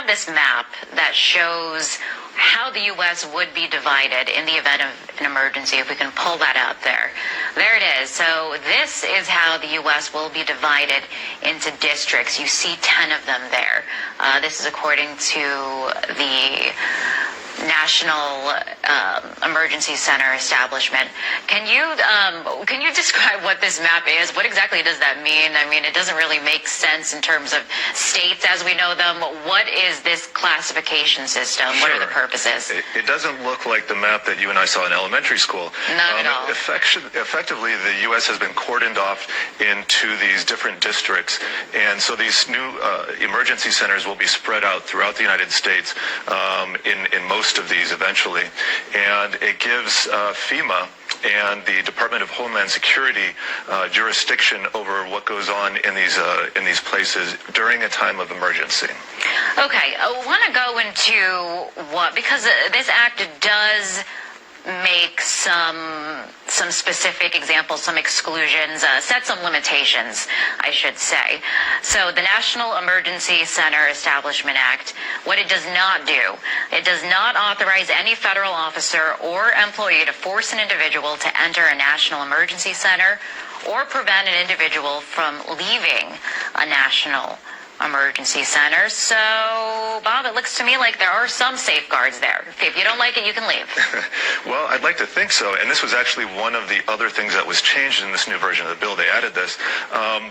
have this map that shows how the U.S. would be divided in the event of an emergency, if we can pull that up there. There it is. So this is how the U.S. will be divided into districts. You see 10 of them there. This is according to the National Emergency Center establishment. Can you describe what this map is? What exactly does that mean? I mean, it doesn't really make sense in terms of states as we know them. What is this classification system? What are the purposes? It doesn't look like the map that you and I saw in elementary school. Not at all. Effectively, the U.S. has been cordoned off into these different districts, and so these new emergency centers will be spread out throughout the United States in most of these eventually, and it gives FEMA and the Department of Homeland Security jurisdiction over what goes on in these places during a time of emergency. Okay, I want to go into what, because this act does make some specific examples, some exclusions, set some limitations, I should say. So the National Emergency Center Establishment Act, what it does not do, it does not authorize any federal officer or employee to force an individual to enter a national emergency center or prevent an individual from leaving a national emergency center. So, Bob, it looks to me like there are some safeguards there. If you don't like it, you can leave. Well, I'd like to think so. And this was actually one of the other things that was changed in this new version of the bill. They added this.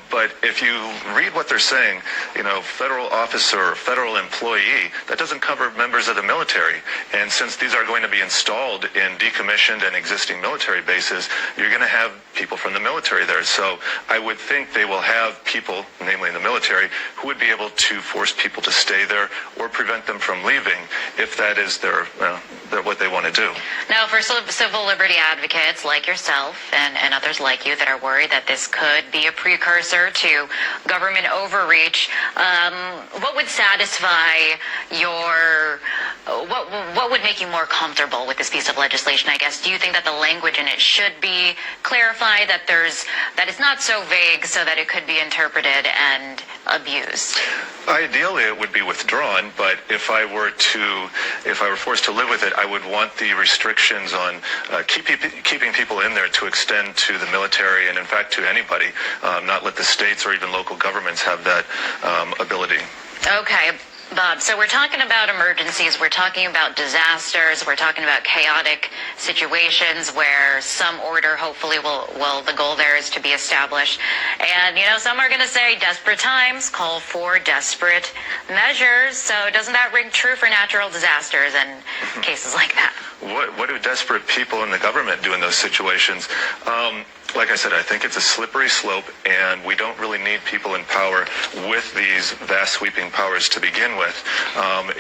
But if you read what they're saying, federal officer, federal employee, that doesn't cover members of the military. And since these are going to be installed in decommissioned and existing military bases, you're going to have people from the military there. So I would think they will have people, namely in the military, who would be able to force people to stay there or prevent them from leaving if that is what they want to do. Now, for civil liberty advocates like yourself and others like you that are worried that this could be a precursor to government overreach, what would satisfy what would make you more comfortable with this piece of legislation, I guess? Do you think that the language in it should be clarified, that it's not so vague so that it could be interpreted and abused? Ideally, it would be withdrawn, but if I were forced to live with it, I would want the restrictions on keeping people in there to extend to the military and, in fact, to anybody, not let the states or even local governments have that ability. Okay. Bob, so we're talking about emergencies, we're talking about disasters, we're talking about chaotic situations where some order hopefully the goal there is to be established. And, some are going to say desperate times call for desperate measures. So doesn't that ring true for natural disasters and cases like that? What do desperate people in the government do in those situations? Like I said, I think it's a slippery slope, and we don't really need people in power with these vast sweeping powers to begin with.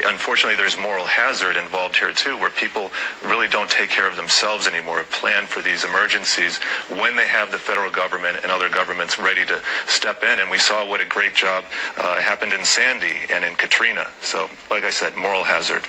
Unfortunately, there's moral hazard involved here, too, where people really don't take care of themselves anymore, plan for these emergencies when they have the federal government and other governments ready to step in. And we saw what a great job happened in Sandy and in Katrina. So, like I said, moral hazard.